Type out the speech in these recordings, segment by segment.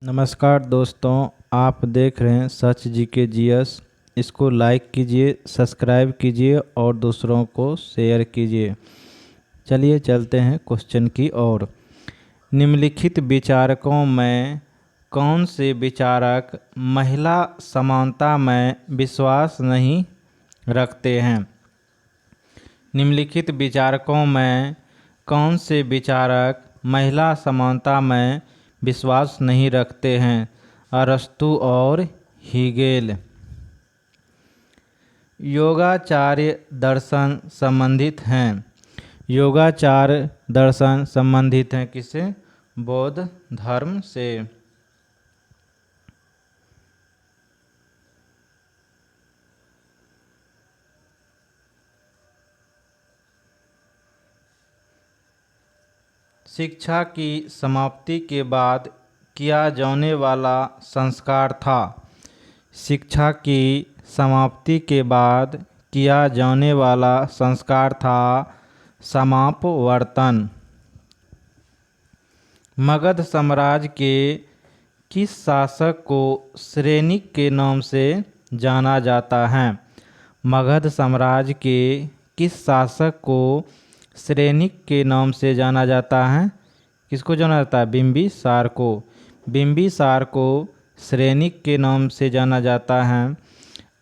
नमस्कार दोस्तों, आप देख रहे हैं सच जीके जीएस। इसको लाइक कीजिए, सब्सक्राइब कीजिए और दूसरों को शेयर कीजिए। चलिए चलते हैं क्वेश्चन की ओर। निम्नलिखित विचारकों में कौन से विचारक महिला समानता में विश्वास नहीं रखते हैं? निम्नलिखित विचारकों में कौन से विचारक महिला समानता में विश्वास नहीं रखते हैं? अरस्तु और हीगेल। योगाचार्य दर्शन संबंधित हैं। योगाचार्य दर्शन संबंधित हैं किससे? बौद्ध धर्म से। शिक्षा की समाप्ति के बाद किया जाने वाला संस्कार था। शिक्षा की समाप्ति के बाद किया जाने वाला संस्कार था समापवर्तन। मगध साम्राज्य के किस शासक को श्रेनिक के नाम से जाना जाता है? मगध साम्राज्य के किस शासक को श्रेनिक के नाम से जाना जाता है? किसको जाना जाता है? बिंबिसार को। बिंबिसार को श्रेनिक के नाम से जाना जाता है।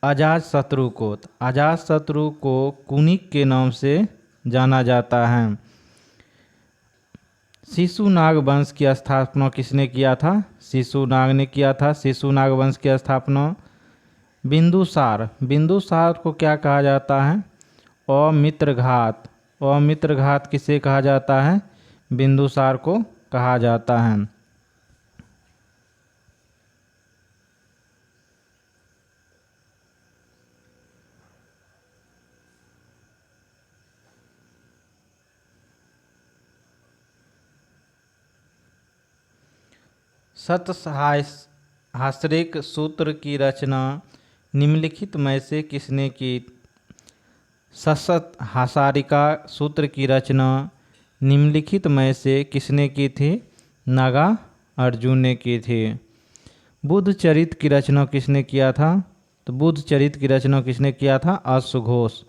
अजातशत्रु को अजातशत्रु को कुनिक के नाम से जाना जाता है। शिशुनाग वंश की स्थापना किसने किया था? शिशुनाग ने किया था शिशुनाग वंश की स्थापना। बिंदुसार। बिंदुसार को क्या कहा जाता है? अमित्रघात। अमित्रघात किसे कहा जाता है? बिंदुसार को कहा जाता है। सतहास्रिक सूत्र की रचना निम्नलिखित में से किसने की? सतहासारिका सूत्र की रचना निम्नलिखित में से किसने की थी? नागा अर्जुन ने की थी। बुद्ध चरित्र की रचना किसने किया था? तो बुद्ध चरित्र की रचना किसने किया था? अश्वघोष।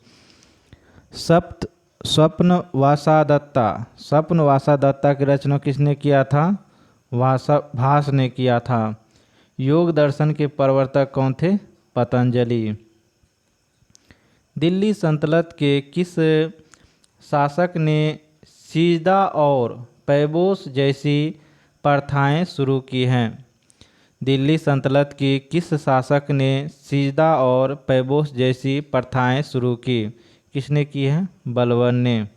स्वप्नवासादत्ता। स्वप्नवासादत्ता की रचना किसने किया था? भास ने किया था। योग दर्शन के प्रवर्तक कौन थे? पतंजलि। दिल्ली सल्तनत के किस शासक ने सिजदा और पैबोस जैसी प्रथाएं शुरू की हैं? दिल्ली सल्तनत की किस शासक ने सिजदा और पैबोस जैसी प्रथाएं शुरू की? किसने की है? बलबन ने।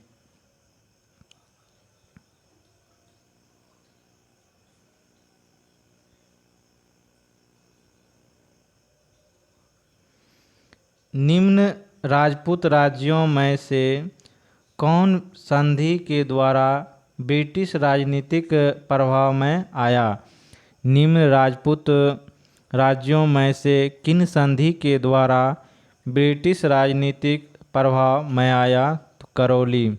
निम्न राजपूत राज्यों में से कौन संधि के द्वारा ब्रिटिश राजनीतिक प्रभाव में आया? निम्न राजपूत राज्यों में से किन संधि के द्वारा ब्रिटिश राजनीतिक प्रभाव में आया? तो करौली।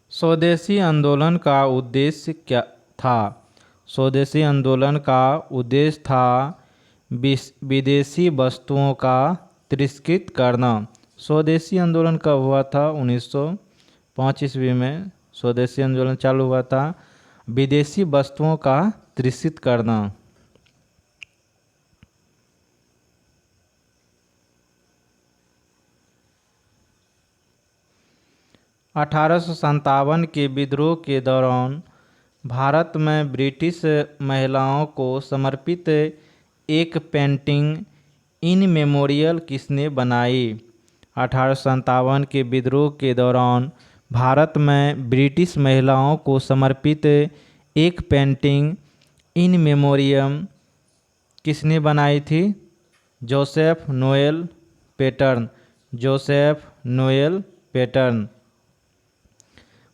स्वदेशी आंदोलन का उद्देश्य क्या था? स्वदेशी आंदोलन का उद्देश्य था विदेशी वस्तुओं का तिरस्कृत करना। स्वदेशी आंदोलन कब हुआ था? 1905 ईस्वी में स्वदेशी आंदोलन चालू हुआ था। विदेशी वस्तुओं का तिरस्कृत करना। 1857 के विद्रोह के दौरान भारत में ब्रिटिश महिलाओं को समर्पित एक पेंटिंग इन मेमोरियल किसने बनाई? 1857 के विद्रोह के दौरान भारत में ब्रिटिश महिलाओं को समर्पित एक पेंटिंग इन मेमोरियम किसने बनाई थी? Joseph Noel pattern. Joseph Noel pattern.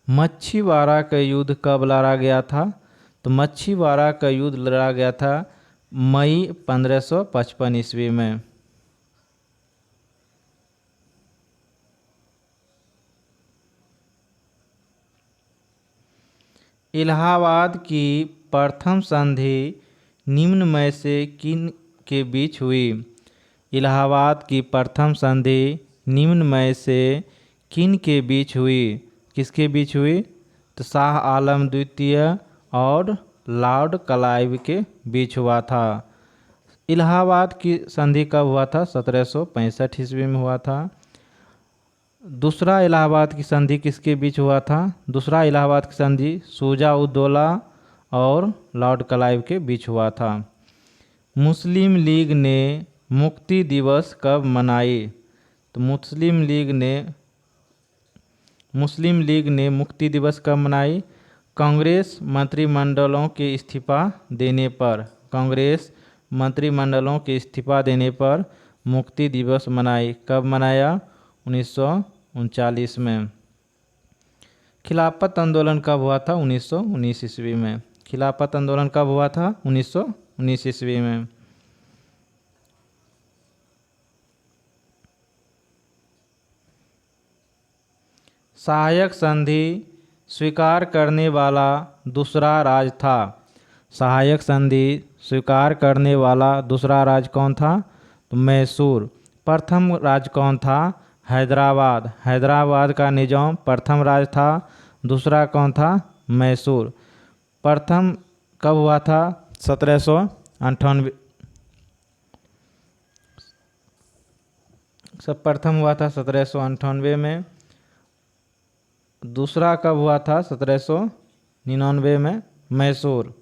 Machhiwara का युद्ध कब लड़ा गया था? तो मच्छीवाड़ा का युद्ध लड़ा गया था मई 1555 ईस्वी में। इलाहाबाद की प्रथम संधि निम्न में से किन के बीच हुई? इलाहाबाद की प्रथम संधि निम्न में से किन के बीच हुई? किसके बीच हुई? तो शाह आलम द्वितीय और लॉर्ड क्लाइव के बीच हुआ था। इलाहाबाद की संधि कब हुआ था? 1765 ईस्वी में हुआ था। दूसरा इलाहाबाद की संधि किसके बीच हुआ था? दूसरा इलाहाबाद की संधि शुजा उद दौला और लॉर्ड क्लाइव के बीच हुआ था। मुस्लिम लीग ने मुक्ति दिवस कब मनाई? तो मुस्लिम लीग ने मुक्ति दिवस कब मनाई? कांग्रेस मंत्रिमंडलों के इस्तीफा देने पर। कांग्रेस मंत्रिमंडलों के इस्तीफा देने पर मुक्ति दिवस मनाई। कब मनाया? 1939 में। खिलाफत आंदोलन कब हुआ था? 1919 ईस्वी में। खिलाफत आंदोलन कब हुआ था? 1919 ईस्वी में। सहायक संधि स्वीकार करने वाला दूसरा राज्य था। सहायक संधि स्वीकार करने वाला दूसरा राज्य कौन था? तो मैसूर। प्रथम राज्य कौन था? हैदराबाद। हैदराबाद का निजाम प्रथम राज्य था। दूसरा कौन था? मैसूर। प्रथम कब हुआ था? 1798। सब प्रथम हुआ था 1798 में। दूसरा कब हुआ था? 1799 में, मैसूर।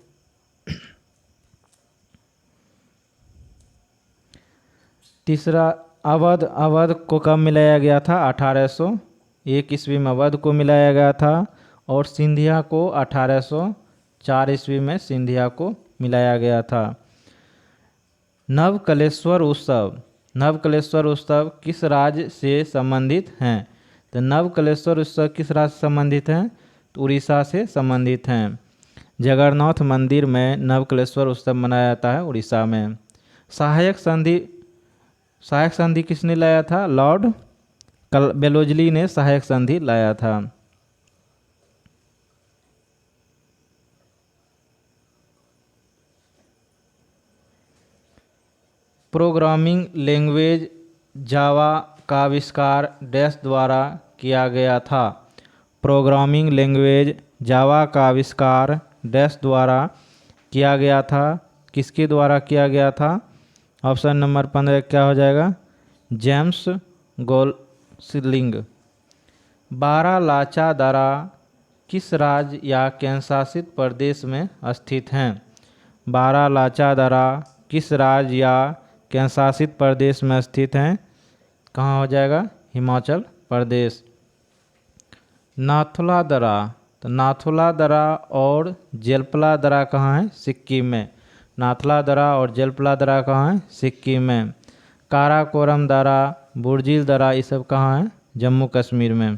तीसरा अवध को कब मिलाया गया था? 1801 ईस्वी में अवध को मिलाया गया था। और सिंधिया को 1804 ईस्वी में सिंधिया को मिलाया गया था। नवकलेश्वर उत्सव किस राज्य से संबंधित हैं? तो नवकलेश्वर उत्सव किस राज्य से संबंधित हैं? तो उड़ीसा से संबंधित हैं। जगन्नाथ मंदिर में नवकलेश्वर उत्सव मनाया जाता है उड़ीसा में। सहायक संधि किसने लाया था? लॉर्ड वेलोजली ने सहायक संधि लाया था। प्रोग्रामिंग लैंग्वेज जावा का आविष्कार डैश द्वारा किया गया था। प्रोग्रामिंग लैंग्वेज जावा का आविष्कार डैश द्वारा किया गया था। किसके द्वारा किया गया था? ऑप्शन नंबर 15 क्या हो जाएगा? जेम्स गोल्सलिंग। बारालाचा दर्रा किस राज्य या केंद्रशासित प्रदेश में स्थित हैं? बारालाचा दर्रा किस राज्य या केंद्रशासित प्रदेश में स्थित हैं? कहाँ हो जाएगा? हिमाचल प्रदेश। नाथुला दर्रा, तो नाथुला दर्रा और जेलपला दर्रा कहाँ है? सिक्किम में। नाथुला दर्रा और जेलपला दर्रा कहाँ है? सिक्किम में। काराकोरम दर्रा, बुर्जिल दर्रा, ये सब कहाँ है? जम्मू कश्मीर में।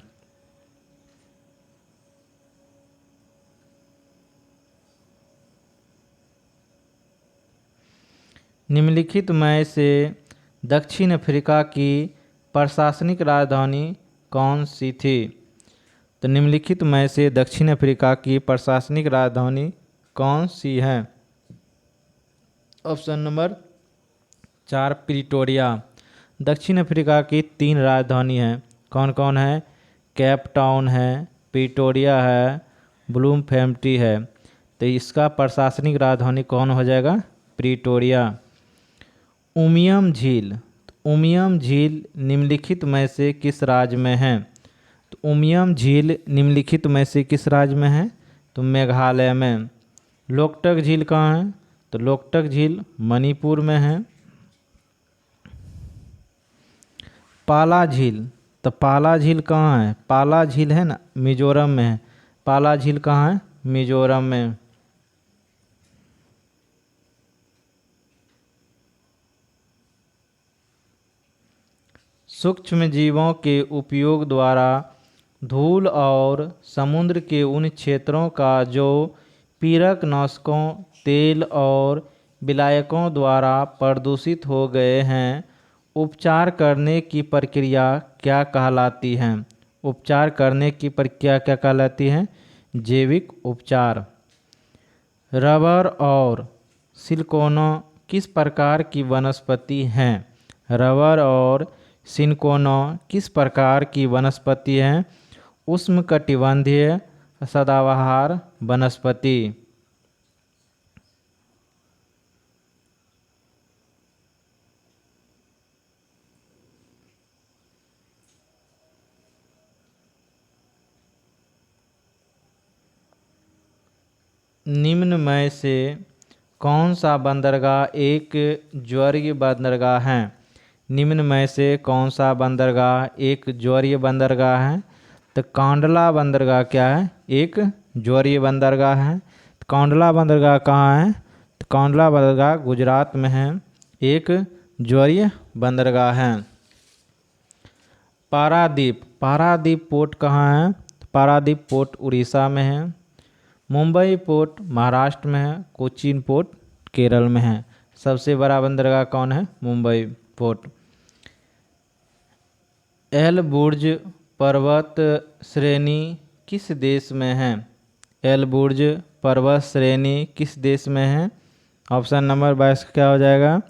निम्नलिखित में से दक्षिण अफ्रीका की प्रशासनिक राजधानी कौन सी थी? तो निम्नलिखित में से दक्षिण अफ्रीका की प्रशासनिक राजधानी कौन सी है? Option number 4 Pretoria. दक्षिण अफ्रीका की 3 राजधानी हैं। कौन कौन है? केप टाउन है, प्रिटोरिया है, ब्लूमफेम्टी है। तो इसका प्रशासनिक राजधानी कौन हो जाएगा? प्रिटोरिया। उमियम झील, उमियम झील निम्नलिखित में से किस राज्य में है? तो उमियम झील निम्नलिखित में से किस राज्य में है? तो मेघालय में। लोकटक झील कहाँ है? तो लोकटक झील मणिपुर में है। पाला झील, तो पाला झील कहाँ है? पाला झील है ना, मिजोरम में है। पाला झील कहाँ है? मिजोरम में। सूक्ष्म जीवों के उपयोग द्वारा धूल और समुद्र के उन क्षेत्रों का जो पीड़कनाशकों, तेल और विलायकों द्वारा प्रदूषित हो गए हैं, उपचार करने की प्रक्रिया क्या कहलाती है? उपचार करने की प्रक्रिया क्या कहलाती है? जैविक उपचार। रबर और सिलिकोना किस प्रकार की वनस्पति हैं? रबर और सिलिकोना किस प्रकार की वनस्पति हैं? उष्णकटिबंधीय सदाबहार वनस्पति। निम्न में से कौन सा बंदरगाह एक ज्वरीय बंदरगाह है? निम्न में से कौन सा बंदरगाह एक ज्वरीय बंदरगाह है? तो कांडला बंदरगाह क्या है? एक ज्वरीय बंदरगाह है। तो कांडला बंदरगाह कहाँ है? तो कांडला बंदरगाह गुजरात में है, एक ज्वरीय बंदरगाह है। पारादीप, पारादीप पोर्ट कहाँ है? तो पारादीप पोर्ट उड़ीसा में है। मुंबई पोर्ट महाराष्ट्र में है। कोचीन पोर्ट केरल में है। सबसे बड़ा बंदरगाह कौन है? मुंबई पोर्ट। एलबुर्ज पर्वत श्रेणी किस देश में है? एलबुर्ज पर्वत श्रेणी किस देश में है? ऑप्शन नंबर 22 क्या हो जाएगा?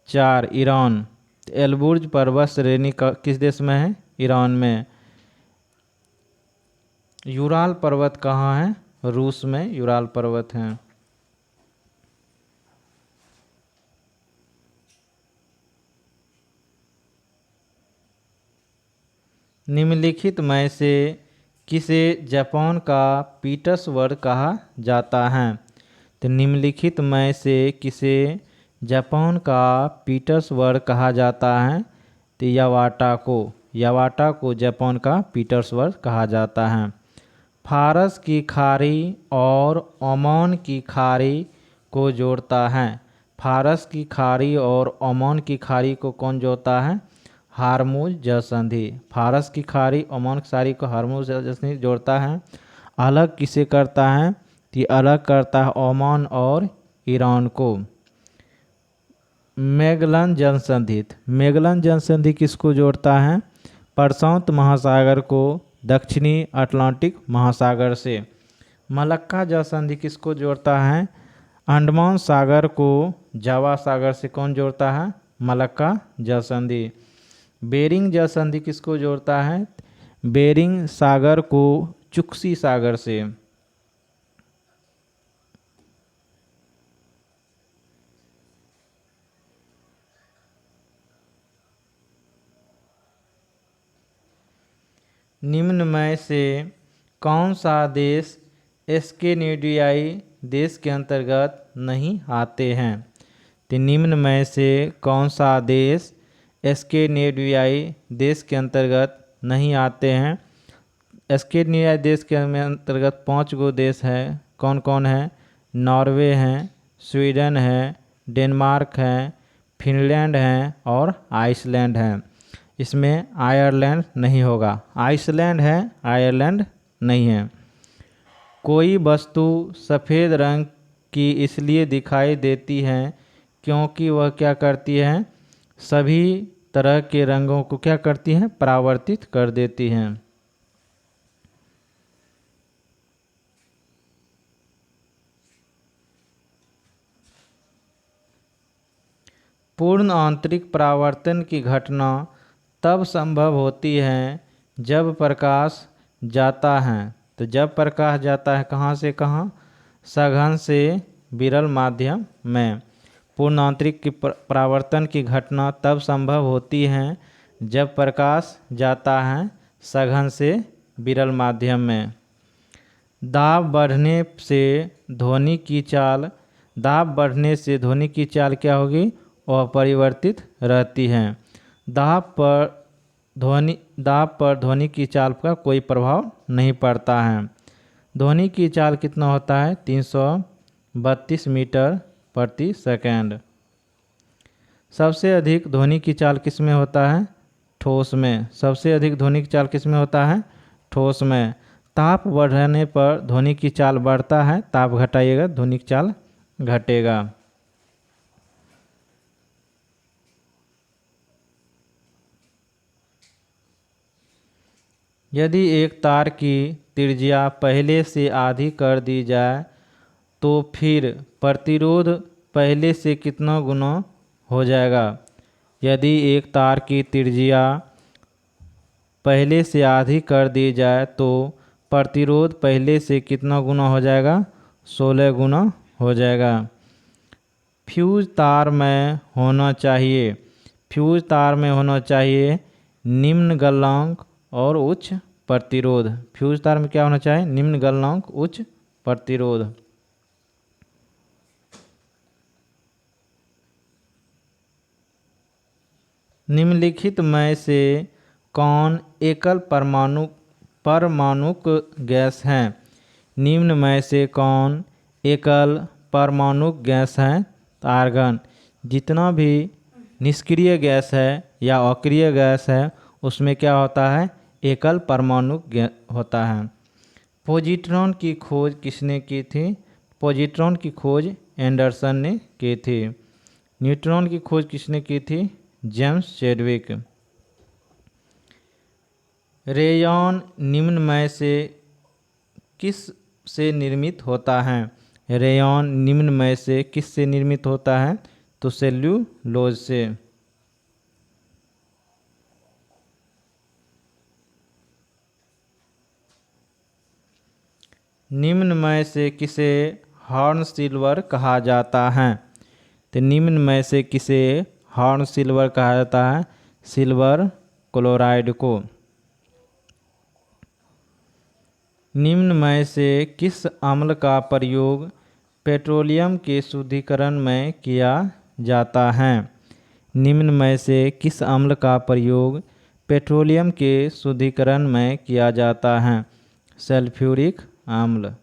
4, ईरान। एलबुर्ज पर्वत श्रेणी किस देश में है? ईरान में। यूराल पर्वत कहाँ है? रूस में यूराल पर्वत हैं। निम्नलिखित में से किसे जापान का पीटर्सबर्ग कहा जाता है? तो निम्नलिखित में से किसे जापान का पीटर्सबर्ग कहा जाता है? तो यावाटा को जापान का पीटर्सबर्ग कहा जाता है। फारस की खाड़ी और ओमान की खाड़ी को जोड़ता है। फारस की खाड़ी और ओमान की खाड़ी को कौन जोड़ता है? हार्मुज जलसंधि। फारस की खाड़ी ओमान की खाड़ी को हार्मुज जलसंधि जोड़ता है। अलग किसे करता है? तो अलग करता है ओमान और ईरान को। मैगलन जलसंधि किसको जोड़ता है? प्रशांत महासागर को दक्षिणी अटलांटिक महासागर से। मलक्का जलसंधि किसको जोड़ता है? अंडमान सागर को जावा सागर से। कौन जोड़ता है? मलक्का जलसंधि। बेरिंग जलसंधि किसको जोड़ता है? बेरिंग सागर को चुक्सी सागर से। निम्न में से कौन सा देश स्कैंडिनेवियाई देश के अंतर्गत नहीं आते हैं? तो निम्न में से कौन सा देश स्कैंडिनेवियाई देश के अंतर्गत नहीं आते हैं? स्कैंडिनेवियाई देश के अंतर्गत 5 गो देश है। कौन कौन है? नॉर्वे है, स्वीडन है, डेनमार्क है, फिनलैंड है और आइसलैंड है। इसमें आयरलैंड नहीं होगा। आइसलैंड है, आयरलैंड नहीं है। कोई वस्तु सफ़ेद रंग की इसलिए दिखाई देती है क्योंकि वह क्या करती है? सभी तरह के रंगों को क्या करती हैं? परावर्तित कर देती हैं। पूर्ण आंतरिक परावर्तन की घटना तब संभव होती है जब प्रकाश जाता है। तो जब प्रकाश जाता है कहाँ से कहाँ? सघन से विरल माध्यम में। पूर्ण आंतरिक की परावर्तन की घटना तब संभव होती है जब प्रकाश जाता है सघन से विरल माध्यम में। दाब बढ़ने से ध्वनि की चाल क्या होगी? अपरिवर्तित रहती है। दाब पर ध्वनि की चाल का कोई प्रभाव नहीं पड़ता है। ध्वनि की चाल कितना होता है? 332 मीटर प्रति सेकंड। सबसे अधिक ध्वनि की चाल किस में होता है? ठोस में। सबसे अधिक ध्वनि की चाल किस में होता है? ठोस में। ताप बढ़ने पर ध्वनि की चाल बढ़ता है, ताप घटाइएगा ध्वनि की चाल घटेगा। यदि एक तार की त्रिज्या पहले से आधी कर दी जाए तो फिर प्रतिरोध पहले से कितना गुना हो जाएगा। यदि एक तार की त्रिज्या पहले से आधी कर दी जाए तो प्रतिरोध पहले से कितना गुना हो जाएगा, 16 गुना हो जाएगा। फ्यूज तार में होना चाहिए, फ्यूज तार में होना चाहिए निम्न गलनांक और उच्च प्रतिरोध। फ्यूज तार में क्या होना चाहिए, निम्न गलनांक उच्च प्रतिरोध। निम्नलिखित में से कौन एकल परमाणुक गैस है। निम्न में से कौन एकल परमाणुक गैस है। आर्गन। जितना भी निष्क्रिय गैस है या अक्रिय गैस है उसमें क्या होता है, एकल परमाणुक होता है। पॉजिट्रॉन की खोज किसने की थी। पॉजिट्रॉन की खोज एंडरसन ने की थी। न्यूट्रॉन की खोज किसने की थी, जेम्स चैडविक। रेयॉन निम्न में से किस से निर्मित होता है। रेयॉन निम्न में से किस से निर्मित होता है, तो सेल्यूलोज से। निम्न में से किसे हॉर्न सिल्वर कहा जाता है। तो निम्न में से किसे हॉर्न सिल्वर कहा जाता है, सिल्वर क्लोराइड को। निम्न में से किस अम्ल का प्रयोग पेट्रोलियम के शुद्धिकरण में किया जाता है। निम्न में से किस अम्ल का प्रयोग पेट्रोलियम के शुद्धिकरण में किया जाता है, सल्फ्यूरिक अम्ल।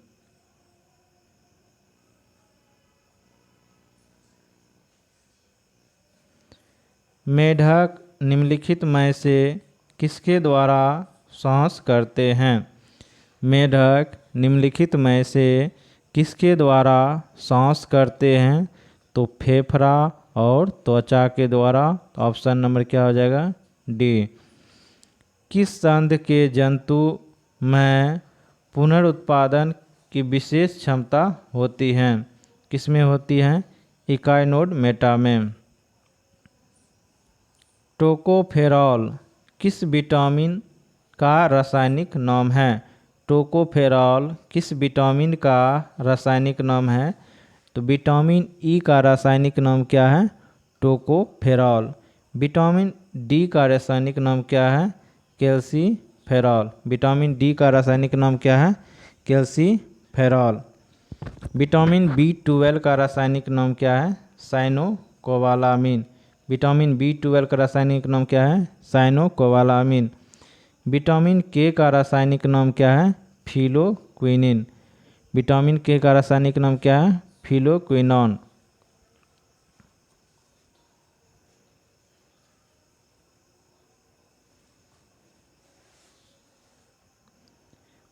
मेढक निम्नलिखित में से किसके द्वारा सांस करते हैं। मेढक निम्नलिखित में से किसके द्वारा सांस करते हैं, तो फेफड़ा और त्वचा के द्वारा। ऑप्शन नंबर क्या हो जाएगा, डी। किस संघ के जंतु में पुनरुत्पादन की विशेष क्षमता होती है। किसमें होती है, इकाइनोड मेटा में। टोकोफेरॉल किस विटामिन का रासायनिक नाम है। टोकोफेरॉल किस विटामिन का रासायनिक नाम है, तो विटामिन ई का रासायनिक नाम क्या है, टोकोफेरॉल। विटामिन डी का रासायनिक नाम क्या है, कैल्सीफेरॉल। विटामिन डी का रासायनिक नाम क्या है, कैल्सीफेरॉल। विटामिन B12 का रासायनिक नाम क्या है, साइनोकोबालामिन। विटामिन B12 का रासायनिक नाम क्या है, साइनोकोबालामिन। विटामिन के का रासायनिक नाम क्या है, फिलोक्विनिन। विटामिन के का रासायनिक नाम क्या है, फिलोक्विनोन।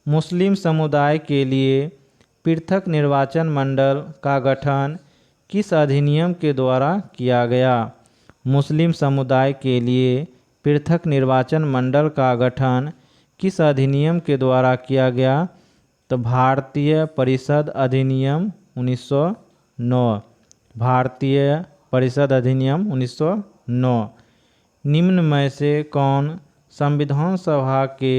मुस्लिम समुदाय के लिए पृथक निर्वाचन मंडल का गठन किस अधिनियम के द्वारा किया गया। मुस्लिम समुदाय के लिए पृथक निर्वाचन मंडल का गठन किस अधिनियम के द्वारा किया गया, तो भारतीय परिषद अधिनियम 1909। भारतीय परिषद अधिनियम 1909। निम्न में से कौन संविधान सभा के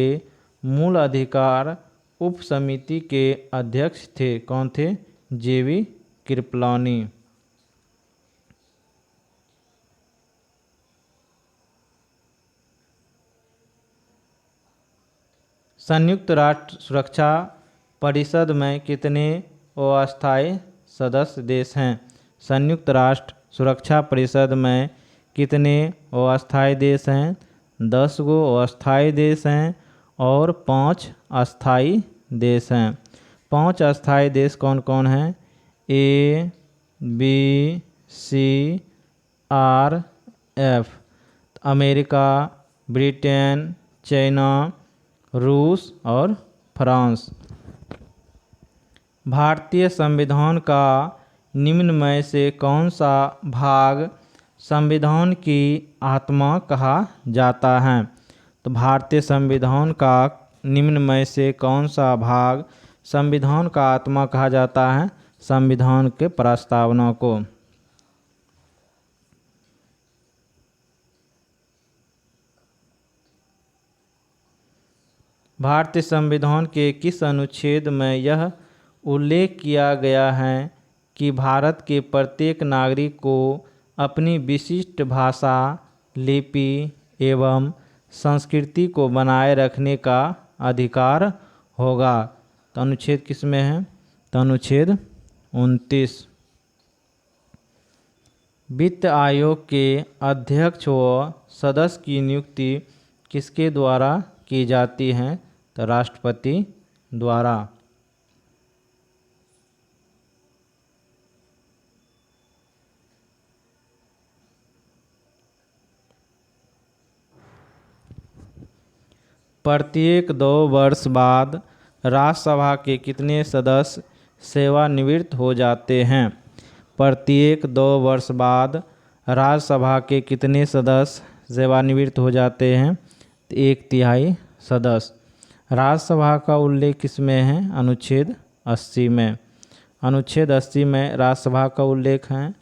मूल अधिकार उप समिति के अध्यक्ष थे। कौन थे, जेवी कृपलानी। संयुक्त राष्ट्र सुरक्षा परिषद में कितने अस्थायी सदस्य देश हैं। संयुक्त राष्ट्र सुरक्षा परिषद में कितने अस्थायी देश हैं, 10 गो अस्थायी देश हैं और 5 अस्थायी देश हैं। 5 अस्थायी देश कौन कौन हैं, A, B, C, R, F। America, Britain, China, रूस और फ्रांस। भारतीय संविधान का निम्न में से कौन सा भाग संविधान की आत्मा कहा जाता है। तो भारतीय संविधान का निम्न में से कौन सा भाग संविधान का आत्मा कहा जाता है? संविधान के प्रस्तावना को। भारतीय संविधान के किस अनुच्छेद में यह उल्लेख किया गया है कि भारत के प्रत्येक नागरिक को अपनी विशिष्ट भाषा, लिपि एवं संस्कृति को बनाए रखने का अधिकार होगा? तो अनुच्छेद किस में है? तो अनुच्छेद 29। वित्त आयोग के अध्यक्ष व सदस्य की नियुक्ति किसके द्वारा की जाती है? तो राष्ट्रपति द्वारा। प्रत्येक 2 वर्ष बाद राज्यसभा के कितने सदस्य सेवानिवृत्त हो जाते हैं? प्रत्येक 2 वर्ष बाद राज्यसभा के कितने सदस्य सेवानिवृत्त हो जाते हैं? तो 1/3 सदस्य। राज्यसभा का उल्लेख किसमें है? अनुच्छेद 80 में। अनुच्छेद 80 में राज्यसभा का उल्लेख है।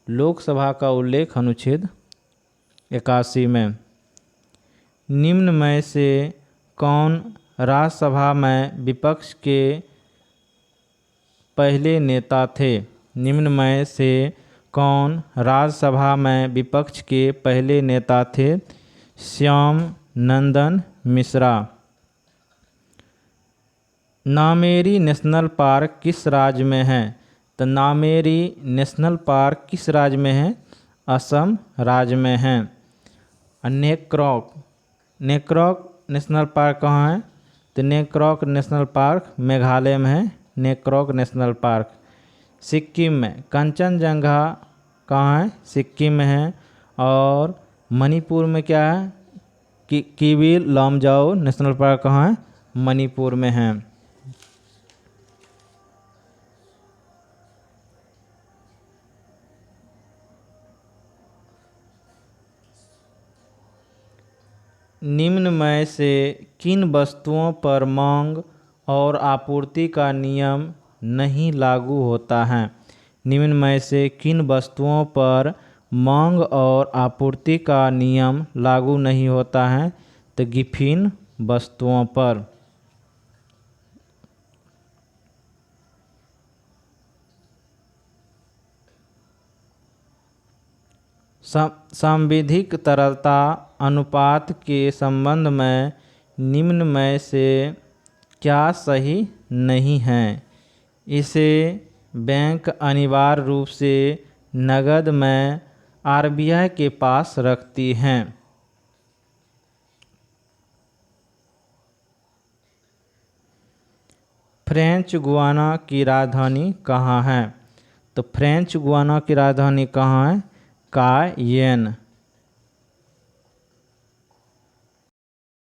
लोकसभा का उल्लेख अनुच्छेद 81 में। निम्न में से कौन राज्यसभा में विपक्ष के पहले नेता थे? निम्न में से कौन राज्यसभा में विपक्ष के पहले नेता थे? श्याम नंदन मिश्रा। नामेरी नेशनल पार्क किस राज्य में है? तो नामेरी नेशनल पार्क किस राज्य में है? असम राज्य में है। नेक्राक नेशनल पार्क कहाँ है? तो नेक्राक नेशनल पार्क मेघालय में है। नेक्राक नेशनल पार्क। सिक्किम में कंचनजंगा कहाँ है? सिक्किम में है। और मणिपुर में क्या है? किविल लामजाओ नेशनल पार्क कहाँ है? मणिपुर में है। निम्न में से किन वस्तुओं पर मांग और आपूर्ति का नियम नहीं लागू होता है? निम्न में से किन वस्तुओं पर मांग और आपूर्ति का नियम लागू नहीं होता है? तो गिफिन वस्तुओं पर। सांविधिक तरलता अनुपात के संबंध में निम्न में से क्या सही नहीं है? इसे बैंक अनिवार्य रूप से नकद में आरबीआई के पास रखती हैं। फ्रेंच गुयाना की राजधानी कहाँ है? तो फ्रेंच गुयाना की राजधानी कहाँ है? कायेन।